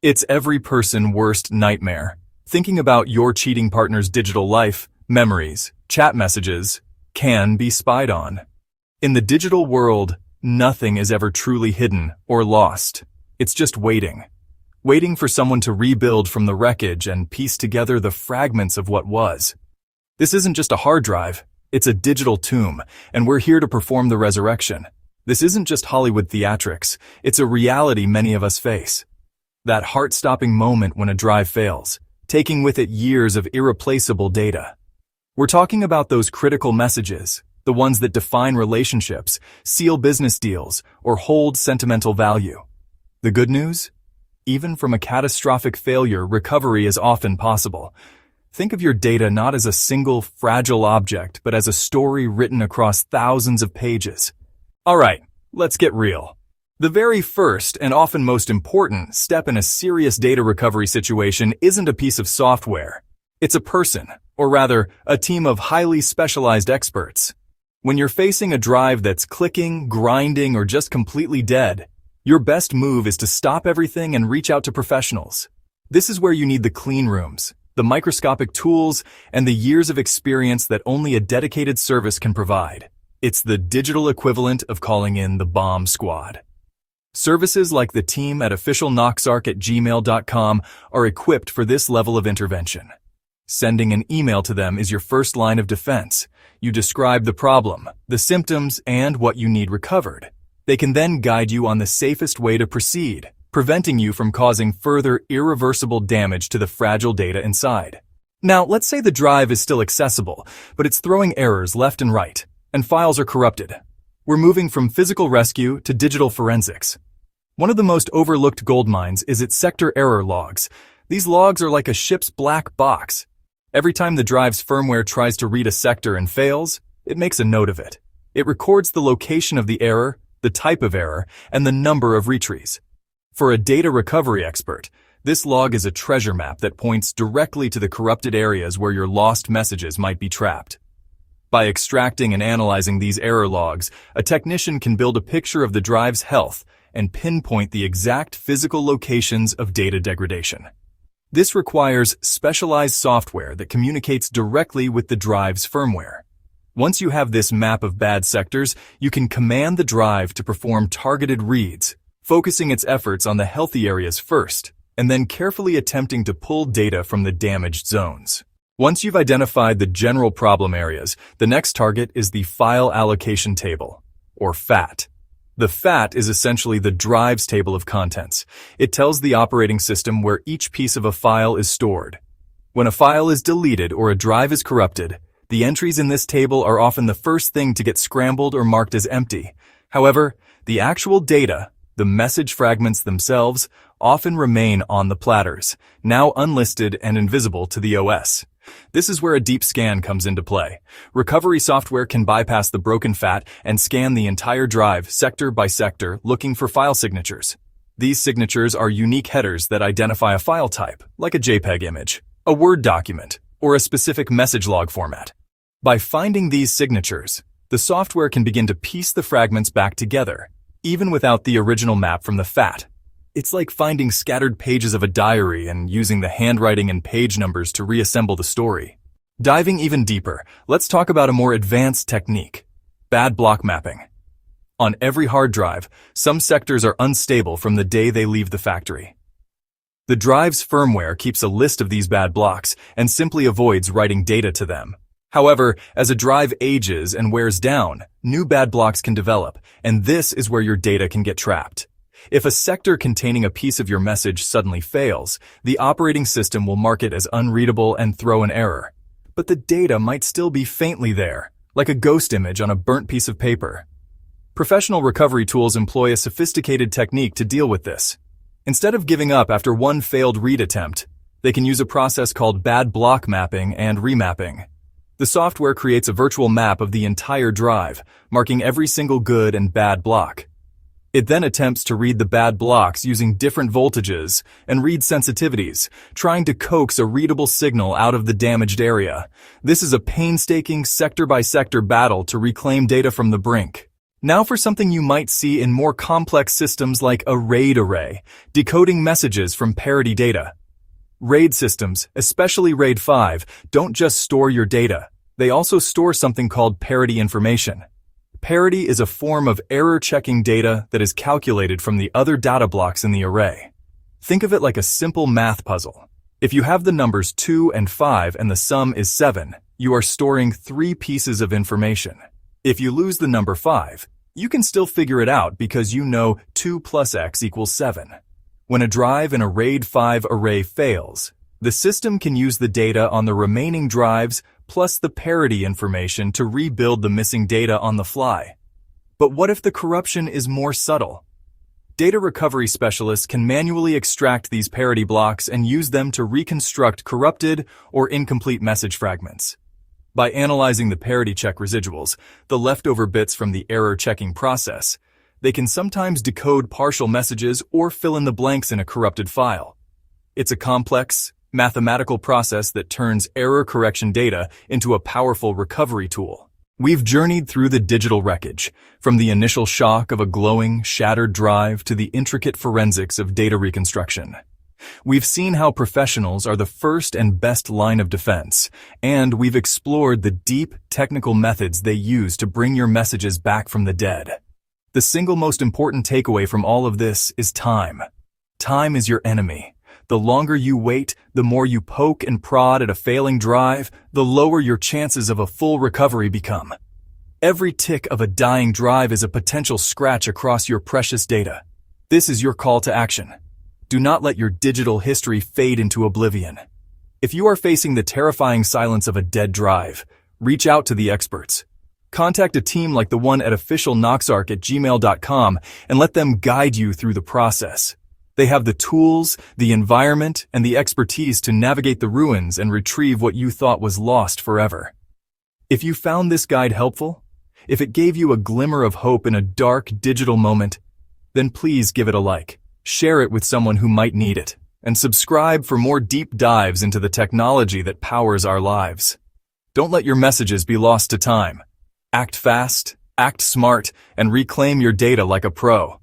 It's every person's worst nightmare. Thinking about your cheating partner's digital life, memories, chat messages, can be spied on. In the digital world, nothing is ever truly hidden or lost. It's just waiting. Waiting for someone to rebuild from the wreckage and piece together the fragments of what was. This isn't just a hard drive, it's a digital tomb, and we're here to perform the resurrection. This isn't just Hollywood theatrics, it's a reality many of us face. That heart-stopping moment when a drive fails, taking with it years of irreplaceable data. We're talking about those critical messages, the ones that define relationships, seal business deals, or hold sentimental value. The good news? Even from a catastrophic failure, recovery is often possible. Think of your data not as a single fragile object, but as a story written across thousands of pages. All right, let's get real. The very first and often most important step in a serious data recovery situation isn't a piece of software. It's a person, or rather, a team of highly specialized experts. When you're facing a drive that's clicking, grinding, or just completely dead, your best move is to stop everything and reach out to professionals. This is where you need the clean rooms, the microscopic tools, and the years of experience that only a dedicated service can provide. It's the digital equivalent of calling in the bomb squad. Services like the team at officialnoxark@gmail.com are equipped for this level of intervention. Sending an email to them is your first line of defense. You describe the problem, the symptoms, and what you need recovered. They can then guide you on the safest way to proceed, preventing you from causing further irreversible damage to the fragile data inside. Now, let's say the drive is still accessible, but it's throwing errors left and right, and files are corrupted. We're moving from physical rescue to digital forensics. One of the most overlooked goldmines is its sector error logs. These logs are like a ship's black box. Every time the drive's firmware tries to read a sector and fails, it makes a note of it. It records the location of the error, the type of error, and the number of retries. For a data recovery expert, this log is a treasure map that points directly to the corrupted areas where your lost messages might be trapped. By extracting and analyzing these error logs, a technician can build a picture of the drive's health and pinpoint the exact physical locations of data degradation. This requires specialized software that communicates directly with the drive's firmware. Once you have this map of bad sectors, you can command the drive to perform targeted reads, focusing its efforts on the healthy areas first, and then carefully attempting to pull data from the damaged zones. Once you've identified the general problem areas, the next target is the File Allocation Table, or FAT. The FAT is essentially the drive's table of contents. It tells the operating system where each piece of a file is stored. When a file is deleted or a drive is corrupted, the entries in this table are often the first thing to get scrambled or marked as empty. However, the actual data, the message fragments themselves, often remain on the platters, now unlisted and invisible to the OS. This is where a deep scan comes into play. Recovery software can bypass the broken FAT and scan the entire drive, sector by sector, looking for file signatures. These signatures are unique headers that identify a file type, like a JPEG image, a Word document, or a specific message log format. By finding these signatures, the software can begin to piece the fragments back together, even without the original map from the FAT. It's like finding scattered pages of a diary and using the handwriting and page numbers to reassemble the story. Diving even deeper, let's talk about a more advanced technique: bad block mapping. On every hard drive, some sectors are unstable from the day they leave the factory. The drive's firmware keeps a list of these bad blocks and simply avoids writing data to them. However, as a drive ages and wears down, new bad blocks can develop, and this is where your data can get trapped. If a sector containing a piece of your message suddenly fails, the operating system will mark it as unreadable and throw an error. But the data might still be faintly there, like a ghost image on a burnt piece of paper. Professional recovery tools employ a sophisticated technique to deal with this. Instead of giving up after one failed read attempt, they can use a process called bad block mapping and remapping. The software creates a virtual map of the entire drive, marking every single good and bad block. It then attempts to read the bad blocks using different voltages and read sensitivities, trying to coax a readable signal out of the damaged area. This is a painstaking sector-by-sector battle to reclaim data from the brink. Now for something you might see in more complex systems like a RAID array, decoding messages from parity data. RAID systems, especially RAID 5, don't just store your data. They also store something called parity information. Parity is a form of error-checking data that is calculated from the other data blocks in the array. Think of it like a simple math puzzle. If you have the numbers 2 and 5 and the sum is 7, you are storing 3 pieces of information. If you lose the number 5, you can still figure it out because you know 2 plus x equals 7. When a drive in a RAID 5 array fails, the system can use the data on the remaining drives plus the parity information to rebuild the missing data on the fly. But what if the corruption is more subtle? Data recovery specialists can manually extract these parity blocks and use them to reconstruct corrupted or incomplete message fragments. By analyzing the parity check residuals, the leftover bits from the error checking process, they can sometimes decode partial messages or fill in the blanks in a corrupted file. It's a complex, mathematical process that turns error correction data into a powerful recovery tool. We've journeyed through the digital wreckage, from the initial shock of a glowing, shattered drive to the intricate forensics of data reconstruction. We've seen how professionals are the first and best line of defense, and we've explored the deep, technical methods they use to bring your messages back from the dead. The single most important takeaway from all of this is time. Time is your enemy. The longer you wait, the more you poke and prod at a failing drive, the lower your chances of a full recovery become. Every tick of a dying drive is a potential scratch across your precious data. This is your call to action. Do not let your digital history fade into oblivion. If you are facing the terrifying silence of a dead drive, reach out to the experts. Contact a team like the one at officialnoxark@gmail.com and let them guide you through the process. They have the tools, the environment, and the expertise to navigate the ruins and retrieve what you thought was lost forever. If you found this guide helpful, if it gave you a glimmer of hope in a dark digital moment, then please give it a like. Share it with someone who might need it, and subscribe for more deep dives into the technology that powers our lives. Don't let your messages be lost to time. Act fast, act smart, and reclaim your data like a pro.